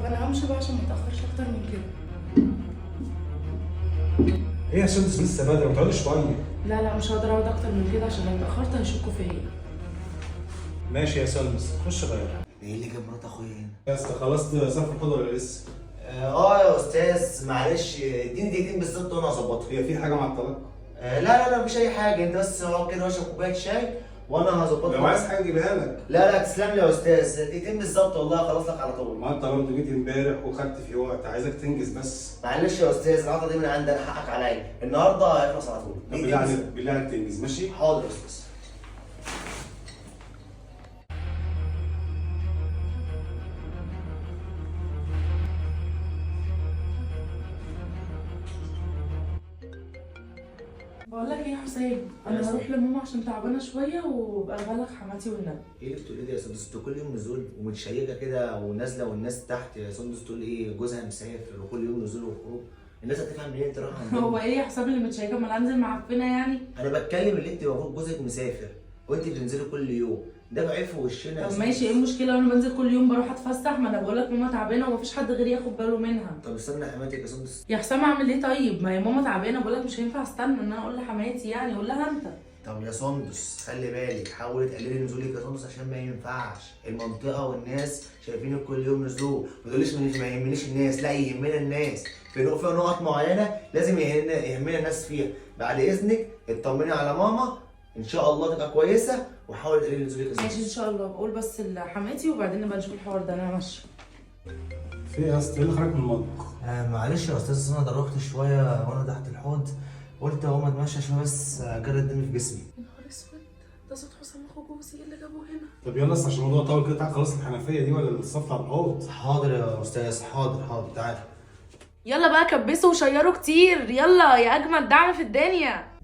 انا همشي بقى عشان ما اتاخرش اكتر من كده. ايه يا سندس لسه بدري، ما تقعدي شويه. لا مش هقدر اقعد اكتر من كده عشان لو اتاخرت هيشكوا فيا. ماشي يا سندس، خش غير. ايه اللي جاب مرات اخويا هنا؟ يا اسطى خلصت صرف الحضور ولا لسه؟ يا استاذ معلش اديني دقيقتين بالظبط وانا هظبطها. هي في حاجه مع الطلاق؟ لا مفيش اي حاجه، انت بس اقعد كده واشرب كوبايه شاي وانا هظبطها. لو عايز حاجه اجيبها لك. لا تسلم لي يا استاذ، دقيقتين بالظبط والله هخلص لك على طول. ما انت برضه جيت امبارح وخدت في وقت، عايزك تنجز بس. معلش يا استاذ العطله دي من عندي انا، حقك عليا، النهارده هيخلص على طول. طب بالله عليك بالله عليك تنجز، ماشي؟ حاضر يا استاذ. بقول لك ايه يا حسين، انا هروح لماما عشان تعبانه شويه وابقى ابلغ حماتي والنبي. ايه اللي بتقولي ده يا سندس؟ انتوا كل يوم نزول ومتشيكه كده ونازله، والناس تحت يا سندس تقول ايه جوزها مسافر وكل يوم نزول وخروج، الناس هتفهم منين انت رايحه عندهم؟ هو ايه يا حسام اللي متشيكه؟ ما انزل معفنه يعني؟ انا بتكلم اللي انت المفروض جوزك مسافر وانت بتنزلي كل يوم، ده بعيب في وشنا يا طب سندس. ماشي، ايه المشكله وانا بنزل كل يوم بروح اتفسح؟ ما انا بقول لك ماما تعبانه ومفيش حد غيري ياخد باله منها. طب استنى حماتك يا سندس. يا حسام اعمل ايه طيب؟ ما هي ماما تعبانه، بقول لك مش هينفع استنى ان انا اقول لحماتي، يعني قول لها انت. طب يا سندس خلي بالك، حاولي تقللي نزولك يا سندس عشان ما ينفعش، المنطقه والناس شايفينك كل يوم نزول، ما تقوليش ما يهمنيش الناس، لا يهمنا الناس، في نقط معينه لازم يهمنا الناس فيها. بعد اذنك اطمني على ماما ان شاء الله تبقى كويسه، وحاولي تقللي نزولك يا سندس. ماشي ان شاء الله، بقول بس لحماتي وبعدين نبقى نشوف الحوار ده، انا ماشيه. في ايه يا اسطى؟ ايه اللي خرجك من المطبخ؟ معلش يا استاذ انا دروخت شويه وانا تحت الحوض، قلت اقوم اتمشى شويه بس اجرد دمي في جسمي. يا نهار اسود، ده صوت حسام اخو جوزي، ايه اللي جابه هنا؟ طب يلا اصلا عشان الموضوع طول كده، تعال خلص الحنفيه دي ولا الصف على الحوض؟ حاضر يا استاذ، حاضر تعالى. يلا بقى كبسوا وشيروا كتير، يلا يا اجمل دعم في الدنيا.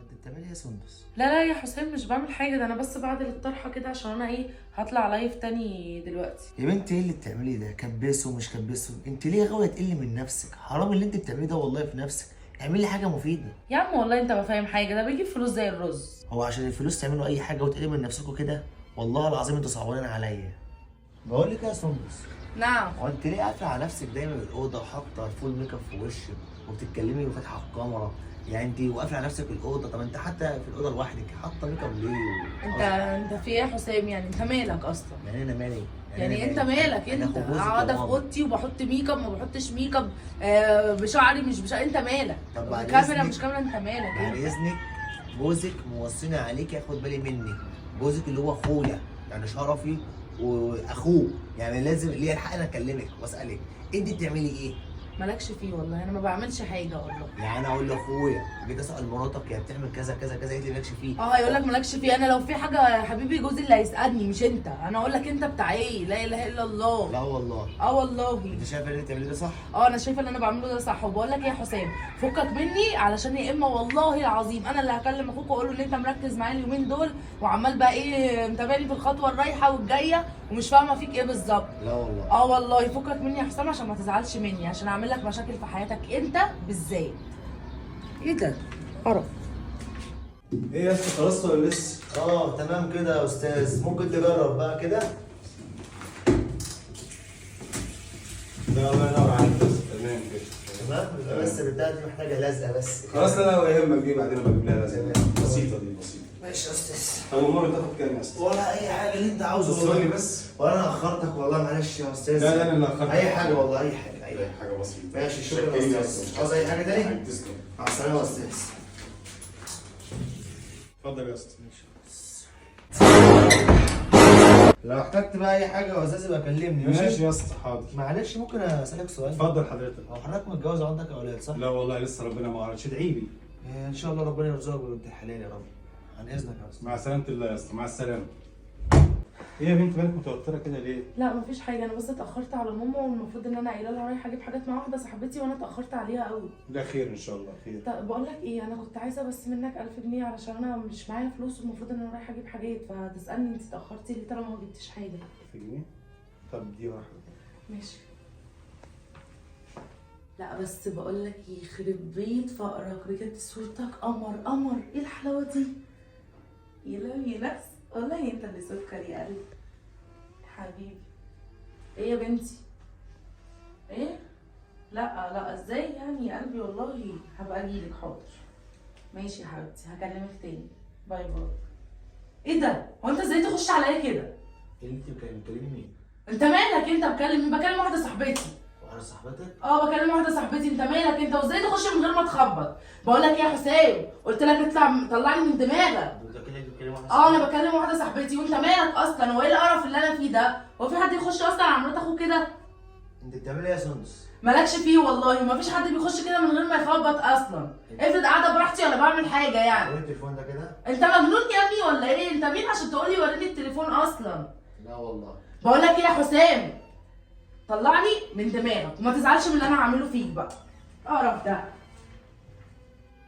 انت بتعملي ايه يا سندس؟ لا يا حسام مش بعمل حاجه، ده انا بس بعدل الطرحه كده عشان انا ايه هطلع لايف تاني دلوقتي. يا بنتي ايه اللي بتعمليه ده؟ كبسه مش كبسه، انت ليه غاويه تقلي من نفسك؟ حرام اللي انت بتعمليه ده والله في نفسك، اعملي حاجه مفيده. يا عم والله انت ما فاهم حاجه، ده بيجيب فلوس زي الرز. هو عشان الفلوس تعملوا اي حاجه وتقلي من نفسكم كده؟ والله العظيم انتوا صعبانين عليا. بقول لك يا سندس، نعم. هو انت ليه قافله على نفسك دايما الاوضه وحاطه فول ميك اب في وشك وبتتكلمي وفاتحه الكاميرا؟ يعني انت وقافله على نفسك الاوضه، طب انت حتى في الاوضه لوحدك حاطه ميك اب ليه؟ انت في ايه يا حسام؟ يعني انت مالك اصلا؟ يعني انا مالي؟ يعني انت مالك؟ انت قاعده في اوضتي وبحط ميك اب ما بحطش ميك اب، بشعري مش بشعري، انت مالك؟ طب بعد كاميرا إذنك- مش كاميرا، انت مالك؟ بعد اذنك جوزك موصيني عليك ياخد بالي منك، جوزك اللي هو اخويا يعني شرفي واخوه، يعني لازم ليا الحق انا اكلمك واسالك انت بتعملي ايه؟ مالكش فيه والله، انا ما بعملش حاجه والله. يعني انا اقول لاخويا جيت اسال مراتك هي بتعمل كذا كذا كذا، قالت لي مالكش فيه. هيقول لك مالكش فيه؟ انا لو في حاجه يا حبيبي جوزي اللي هيسالني مش انت، انا اقول لك انت بتاع ايه؟ لا اله الا الله. لا والله. والله. انت شايفه اللي انت بتعمليه ده صح؟ انا شايفه اللي انا بعمله ده صح، وبقول لك ايه يا حسام، فكك مني علشان يا اما والله العظيم انا اللي هكلم اخوك واقول له ان انت مركز معايا اليومين دول وعمال بقى ايه متابعني في الخطوه الرايحه والجايه ومش فاهمه فيك ايه بالظبط. لا والله. والله فكك مني يا حسام عشان ما تزعلش مني، عشان اعمل لك مشاكل في حياتك انت بالذات. ايه ده؟ قرف. ايه يا اسطى خلصت ولا لسه؟ تمام كده يا استاذ، ممكن تجرب بقى كده. لا الله ينور عليك، بس تمام كده. تمام بس البتاعه دي محتاجه لزقه بس. خلاص لا ولا يهمك، دي بعدين بجيب لها لازم. بسيطه دي بسيطه. ماشي يا استاذ. طب المره تاخد كام يا اسطى؟ ولا اي حاجه اللي انت عاوزه بص لي والله. بس. ولا انا اخرتك والله، معلش يا استاذ. لا انا اللي اخرت. اي حاجه والله، اي حاجه اي حاجه بسيطه. ماشي شكرا يا استاذ. عاوز اي حاجه تاني؟ تسلم. مع السلامه يا استاذ. اتفضل يا اسطى. لو احتجت بقى اي حاجه يا استاذ يبقى كلمني. ماشي يا اسطى حاضر. معلش ممكن اسالك سؤال؟ اتفضل حضرتك. هو حضرتك متجوز وعندك اولاد صح؟ لا والله لسه ربنا ما عرفش، ادعي لي. ان شاء الله ربنا يرزقك بنت الحلال يا رب. عن اذنك يا استاذ. مع سلامة الله يا اسطى، مع السلامة. ايه يا بنت مالك متوترة كده ليه؟ لا مفيش حاجه، انا بس اتاخرت على ماما والمفروض ان انا قايله لها رايحه اجيب حاجات مع واحده صاحبتي وانا اتاخرت عليها قوي. لا خير ان شاء الله خير. طب بقول لك ايه، انا كنت عايزه بس منك 1000 جنيه علشان انا مش معايا فلوس والمفروض ان انا رايحه اجيب حاجات، فتسالني انت اتاخرتي ليه طالما ما جبتيش حاجه. 1000 جنيه؟ طب دي واحدة. ماشي. بس بقول لك يخرب بيت فقرك، بجد صورتك قمر قمر. ايه الحلاوه دي؟ يا ناس والله انت اللي سكر يا قلبي حبيبي. ايه يا بنتي؟ ايه؟ لا ازاي يعني يا قلبي؟ والله هبقى اجيلك حاضر. ماشي يا حبيبتي، هكلمك تاني. باي باي. ايه ده؟ هو انت ازاي تخش عليا كده؟ ايه اللي انت بتكلمي مين؟ انت مالك؟ انت بكلم مين؟ بكلم واحده صاحبتي. واحده صاحبتك؟ بكلم واحده صاحبتي. انت مالك انت؟ وازاي تخش من غير ما تخبط؟ بقول لك ايه يا حسام، قلت لك اطلع طلعني من دماغك. انت كده بتتكلمي واحده انا بكلم واحده صاحبتي. وانت مالك اصلا؟ هو ايه القرف اللي انا فيه ده؟ هو في حد يخش اصلا على مرات اخوه كده؟ انت بتعملي ايه يا سندس؟ مالكش فيه والله، ما فيش حد بيخش كده من غير ما يخبط اصلا. افرض قاعده براحتي ولا بعمل حاجه يعني. وريني التليفون ده كده. انت مجنون يا ابني ولا ايه؟ انت مين عشان تقولي وريني التليفون اصلا؟ لا والله. بقول لك ايه يا حسام، طلعني من دماغك وما تزعلش من اللي انا هعمله فيك بقى. اقرف ده.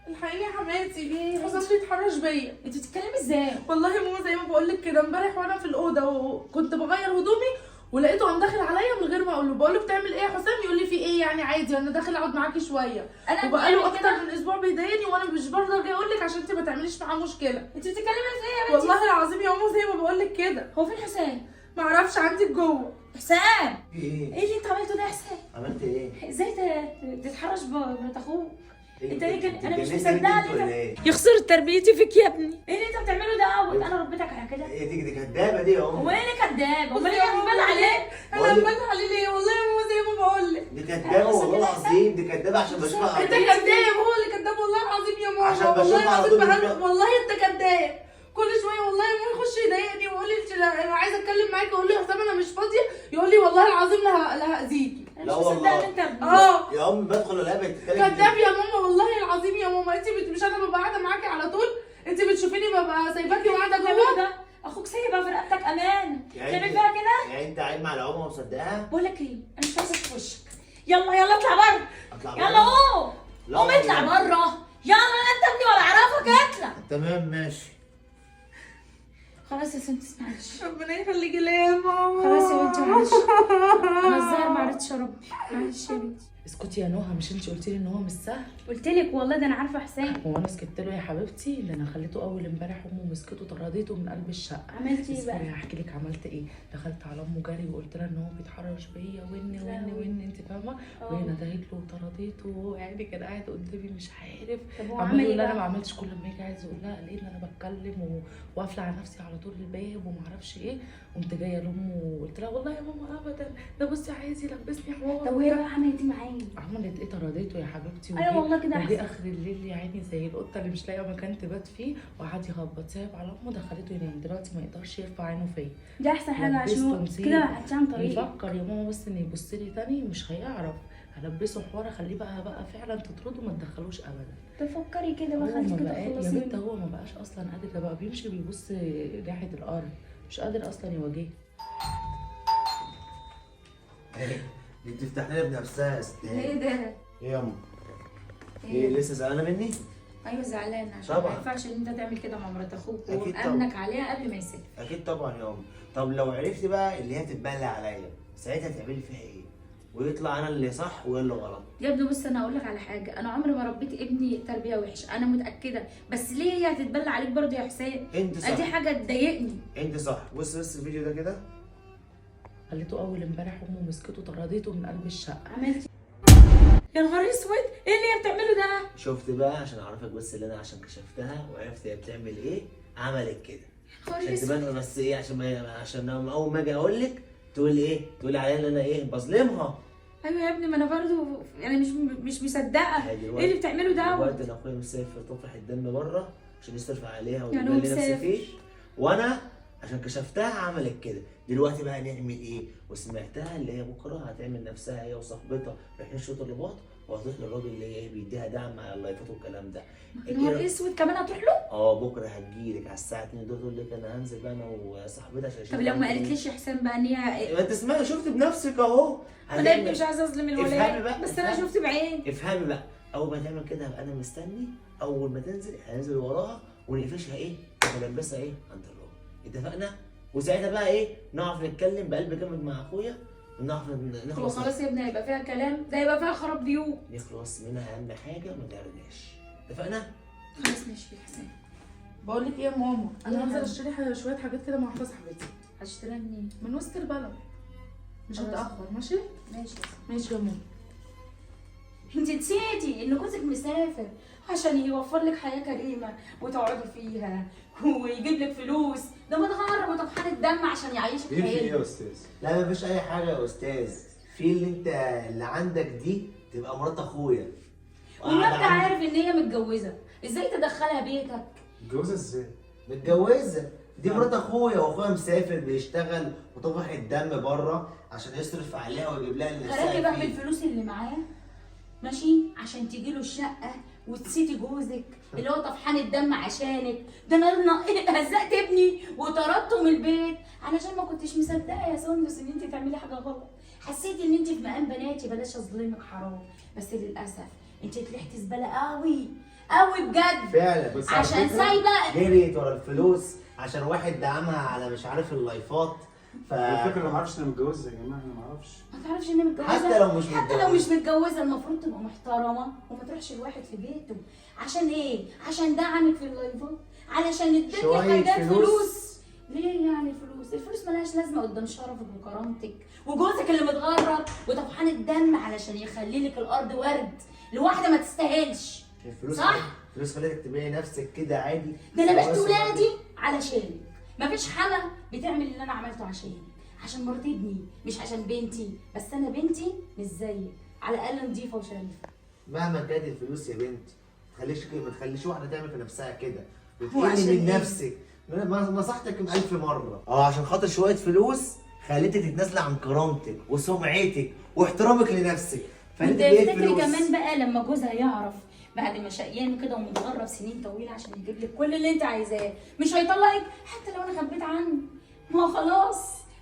الحقيني يا حماتي، ايه حسام بيتحرش بيا. انت بتتكلمي ازاي؟ والله يا ماما زي ما بقول لك كده، امبارح وانا في الاوضه وكنت بغير هدومي ولقيته قام داخل عليا من غير ما اقول له. بقول له بتعمل ايه يا حسام؟ يقول لي في ايه يعني؟ عادي انا داخل اقعد معاكي شويه. انا وبقاله بتعمل اكتر كده؟ من اسبوع بيضايقني وانا مش برضه اجي اقول لك عشان انت ما تعمليش معاه مشكله. انت بتتكلمي ازاي يا بنتي؟ والله العظيم يا ماما زي ما بقول لك كده. هو فين حسام؟ ما اعرفش، عندك جوه. حسام في ايه؟ ايه اللي انت عملته ده يا حسام؟ عملت ايه؟ ازاي تتحرش ببنت اخوك؟ انت إيه؟ ليه كده؟ انا مش اتجننتي مصدقه انت ولا ان ايه؟ انت يخسر تربيتي فيك يا ابني. ايه اللي انت بتعمله ده؟ عود انا ربيتك على كده. ايه دي كدابه دي يا هو امي؟ ايه اللي كداب؟ امال ايه هتبان عليك؟ انا بقول لك- هبان عليه ليه؟ والله يا ماما زي ما بقول لك. دي كدابه والله العظيم، دي كدابه عشان بشوفها. انت كداب، هو اللي كداب والله العظيم يا ماما. عشان والله بشوفها على العظيم طول بقى- بتبقى- والله انت كداب. كل شويه والله ما يخش يضايقني ويقول لي انا عايزه اتكلم معاكي، اقول له يا حسام انا مش فاضيه، يقول لي والله العظيم لا هاذيكي. انا لا مش مصدقه والله. ان انت ابني. يا امي بدخل الاقيها بتتكلم كداب يا ماما والله العظيم يا ماما. انت مش انا ببقى قاعده معاكي على طول؟ انت بتشوفيني ببقى سايباكي وقاعده بتعمل جوه؟ ده؟ اخوك سايبها في رقبتك امانه. يعني تعمل انت- فيها كده؟ يعني انت عايمه على عمى ومصدقاها؟ بقول لك ايه؟ انا مش عايزه اشوف وشك. يلا اطلع بره. اطلع يلا بره. قوم. لا قوم اطلع والله. بره. يلا انت ابني ولا اعرفك اطلع. تمام ماشي. خلاص يا سنتس معلش. ربنا يخليكي ليا يا ماما. خلاص يا بنتي معلش. انا الظاهر ما عرفتش اربي. معلش يا بنتي. اسكتي يا نهى، مش انت قلتي لي ان هو مش سهل؟ قلت لك والله ده انا عارفه حسام. هو انا سكت له يا حبيبتي؟ ده انا خليته اول امبارح امه مسكته طردته من قلب الشقه. عملتي ايه اسمعي بقى؟ هحكي لك عملت ايه. دخلت على امه جري وقلت لها ان هو بيتحرش بيا وان انت فاهمه. وهي ندهت له وطردته وهو يعني كان قاعد قدامي مش عارف. طب هو عمال عمل يقول ايه لها انا ما بقى؟ عملتش. كل ما يجي عايز يقول لها لقيت انا بتكلم وقافله على نفسي على طول الباب وما اعرفش ايه. قمت جايه لامه وقلت لها والله يا ماما ابدا، ده بصي عايز يلبسني حوار. طب وهي بقى عملت ايه معايا؟ عملت ايه؟ طردته يا حبيبتي. ايوه والله كده وجي احسن. اخر الليل يا عيني زي القطه اللي مش لاقيه مكان تبات فيه وقعد يخبط. سايب على امه دخلته ينام. دلوقتي ما يقدرش يرفع عينه فيا. دي احسن حاجه عشان هو لبسته كده نسيت. بعدتي عن طريقي. يفكر يا ماما بس ان يبص لي تاني مش هيعرف. هلبسه حوار اخليه بقى فعلا تطرده ما تدخلوش ابدا. تفكري كده هو بقى خليكي ما كده بقى يا تخلصي بنت، منه. هو ما بقاش اصلا قادر. ده بقى بيمشي بيبص ناحيه الارض، مش قادر اصلا يواجهها. دي بتفتح لنا بنفسها يا ست. ايه ده؟ ايه يا امي؟ ايه لسه زعلانه مني؟ ايوه زعلان عشان طبعا. ما ينفعش ان انت تعمل كده مع مرات اخوك أكيد وامنك عليها قبل ما يسافر. اكيد طبعا يا امي. طب لو عرفت بقى اللي هي بتتبلى عليا ساعتها تعملي فيها ايه؟ ويطلع انا اللي صح وهي اللي غلط. يا ابني بص انا اقول لك على حاجه، انا عمري ما ربيت ابني تربيه وحشه، انا متاكده. بس ليه هي هتتبلى عليك برضه يا حسين؟ انت صح. دي حاجه تضايقني. انت صح. بص الفيديو ده كده. خليته اول امبارح امه مسكته طردته من قلب الشقه. عملت يا نهار اسود، ايه اللي هي بتعمله ده؟ شفت بقى عشان اعرفك بس اللي انا عشان كشفتها وعرفت هي بتعمل ايه عملت كده. يا نهار عشان اسود. تبان بس ايه عشان اول ما اجي اقول لك تقولي ايه؟ تقولي عليا ان انا ايه بظلمها. ايوه يا ابني ما انا برضه يعني مش مصدقه. ايه اللي بتعمله ده؟ دلوقتي انا اخويا مسافر طفح الدم بره عشان يصرف عليها يعني هو ويبان لي نفسي مسافر. فيه. وانا عشان كشفتها عملت كده. دلوقتي بقى نعمل ايه؟ وسمعتها اللي هي بكره هتعمل نفسها هي وصاحبتها رايحين شوط الرباط وهتروح للراجل اللي ايه بيديها دعم على اللايفات والكلام ده. يا نهار اسود كمان هتروح له؟ بكره هتجيلك على الساعه 2 دول تقول لك انا هنزل بقى انا وصاحبتي عشان طب لو ما قالتليش يا حسام بقى ان هي ما انت اسمعي شفت بنفسك اهو. انا ابني مش عايزه اظلم افهمي الولاد بقى، بس انا افهمي. شفت بعيني. افهمي بقى. اول ما تعمل كده هبقى انا مستني. اول ما تنزل هننزل وراها ونقفشها ايه ونلبسها ايه عند الراجل. اتفقنا؟ وساعتها بقى ايه نعرف نتكلم بقلب جامد مع اخويا نخلص هو خلاص يا ابني هيبقى فيها كلام، ده هيبقى فيها خراب بيوت. نخلص منها اهم حاجه ما تعرضناش، اتفقنا؟ خلاص ماشي يا حسين. بقول لك ايه يا ماما، انا إيه يا هنزل حبيبي؟ اشتري شويه حاجات كده مع واحده صاحبتي هتشتريها منين؟ من وسط البلد. مش خلاص. هتاخر ماشي؟ ماشي يا سيدي. ماشي يا ماما. انت نسيتي ان جوزك مسافر عشان يوفر لك حياه كريمه وتقعدي فيها ويجيب لك فلوس، ده متغرب وطفحان الدم عشان يعيشك ايه في ايه يا حياه. استاذ؟ لا مفيش اي حاجه يا استاذ، في اللي عندك دي تبقى مرات اخويا. وما انت عارف ان هي متجوزه، ازاي تدخلها بيتك؟ متجوزه ازاي؟ متجوزه، دي مرات اخويا، واخويا مسافر بيشتغل وطفح الدم بره عشان يصرف عليها ويجيب لها اللي خليكي نفسها بقى فيه. بالفلوس اللي معاه ماشي عشان تجي له الشقه وتسيتي جوزك اللي هو طفحان الدم عشانك. ده انا هزقت ابني وطردته من البيت علشان ما كنتش مصدقه يا سندس ان انت تعملي حاجه غلط. حسيت ان انت في مقام بناتي، بلاش اظلمك حرام، بس للاسف انت طلعتي زباله قوي قوي بجد. فعلا، بس على عشان فكرة سايبه جريت ورا الفلوس عشان واحد دعمها على مش عارف اللايفات. على فكره انا ما اعرفش انا متجوزه يا جماعه، انا ما اعرفش. ما تعرفش ان متجوزه. حتى لو مش حتى لو مش متجوزه المفروض تبقى محترمه وما تروحش الواحد في بيته. عشان ايه؟ عشان دعمك في اللايفات، علشان اديتك شوية حاجات فلوس. فلوس. ليه يعني الفلوس؟ الفلوس ملهاش لازمه قدام شرفك وكرامتك وجوزك اللي متغرب وطفحان الدم علشان يخلي لك الارض ورد لواحده ما تستاهلش. الفلوس صح؟ الفلوس خلتك تبيعي نفسك كده عادي. ده انا بعت ولادي علشانك. مفيش حما بتعمل اللي انا عملته عشاني، عشان مرات ابني مش عشان بنتي. بس انا بنتي مش زيك، على الاقل نظيفه وشريفه. مهما كانت الفلوس يا بنتي ما تخليش واحده تعمل في نفسها كده هو عشان وتقلي من إيه؟ نفسك. نصحتك 1000 مره. عشان خاطر شويه فلوس خليتك تتنازلي عن كرامتك وسمعتك واحترامك لنفسك. انت بإيه تفتكري الفلوس؟ كمان بقى لما جوزها يعرف بعد ما شقيان كده ومتغرب سنين طويله عشان يجيب لك كل اللي انت عايزاه، مش هيطلقك حتى لو انا خبيت عنه؟ ما هو خلاص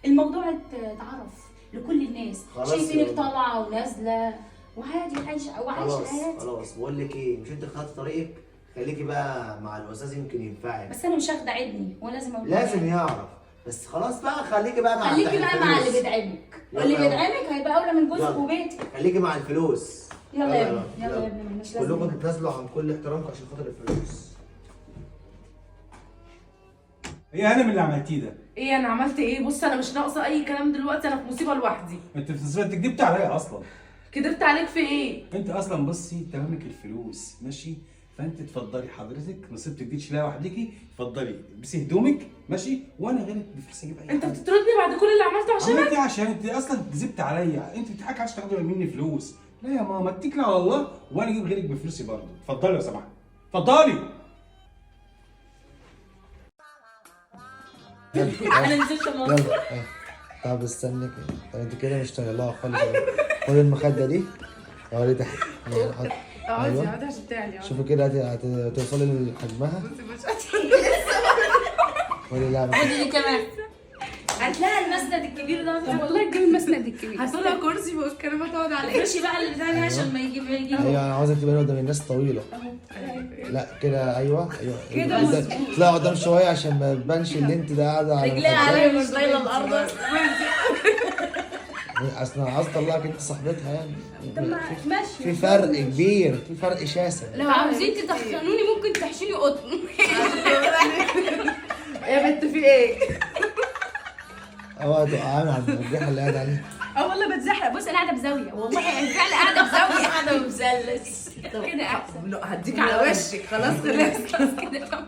الموضوع اتعرف لكل الناس، خلاص شايفينك يا طالعه ونازله وعادي عايشه خلاص حياتي. خلاص بقول لك ايه، مش انت اخترت طريقك؟ خليكي بقى مع الاستاذ يمكن ينفعك. بس انا مش هاخده ابني ولازم اقول لازم يعرف، بس خلاص بقى خليكي بقى مع خليكي بقى مع اللي الفلوس. بيدعمك، يلا واللي يلا. بيدعمك هيبقى اولى من جوزك يلا. وبيتك. خليكي مع الفلوس. يلا يا ابني، يلا يا ابني، مالناش كلكم لازمه. تتنازلوا عن كل احترامكم عشان خاطر الفلوس. ايه انا من اللي عملتيه ده؟ ايه انا عملت ايه؟ بص انا مش ناقصه اي كلام دلوقتي، انا في مصيبه لوحدي. انت كدبت عليا اصلا. كدبت عليك في ايه؟ انت اصلا بصي تمامك الفلوس ماشي، فانت اتفضلي حضرتك نصيبتك دي تشيلها وحديكي، اتفضلي البسي هدومك ماشي، وانا غيرك بفلوس اجيب اي انت حاجه. بتطردني بعد كل اللي عملته عشانك؟ عملت ايه عشان انت اصلا كذبت عليا؟ انت بتضحكي عشان تاخدي مني فلوس. لا يا ماما اتكلي على الله وانا اجيب غيرك بفلوسي برضه. اتفضلي لو سمحت، اتفضلي. انا نزلت مصر. يلا طب استنى كده، طب انت كده مش طايقاها خالص. خد المخده دي اوري تحت. اقعدي أيوة. اقعدي عشان تعلي. شوفي كده هتوصلي لحجمها. قولي لا خدي دي كمان. هتلاقي المسند الكبير ده. طب والله تجيبي المسند الكبير. هاتولها كرسي والكنبه تقعد عليه. افرشي بقى اللي بتاع ده عشان ما يجي ايوه انا عاوزك تبقى قدام الناس طويله. لا كده ايوه كده لا قدام شويه عشان ما تبانش اللي انت ده قاعده على رجليها المخدة. عليا مش طايله الارض. اصل انا عاوز اطلعك انت صاحبتها يعني. طب ما ماشي. في فرق كبير، في فرق شاسع. لو عاوزين تدخلوني ممكن تحشوني قطن. يا بنت في ايه؟ اوعى تقعي على المرجحه اللي قاعد عليها. اه والله بتزحلق. بص انا قاعده بزاويه، والله يعني فعلا قاعده بزاويه. قاعده مثلث كده احسن. هديك على وشك. خلاص خلاص. كده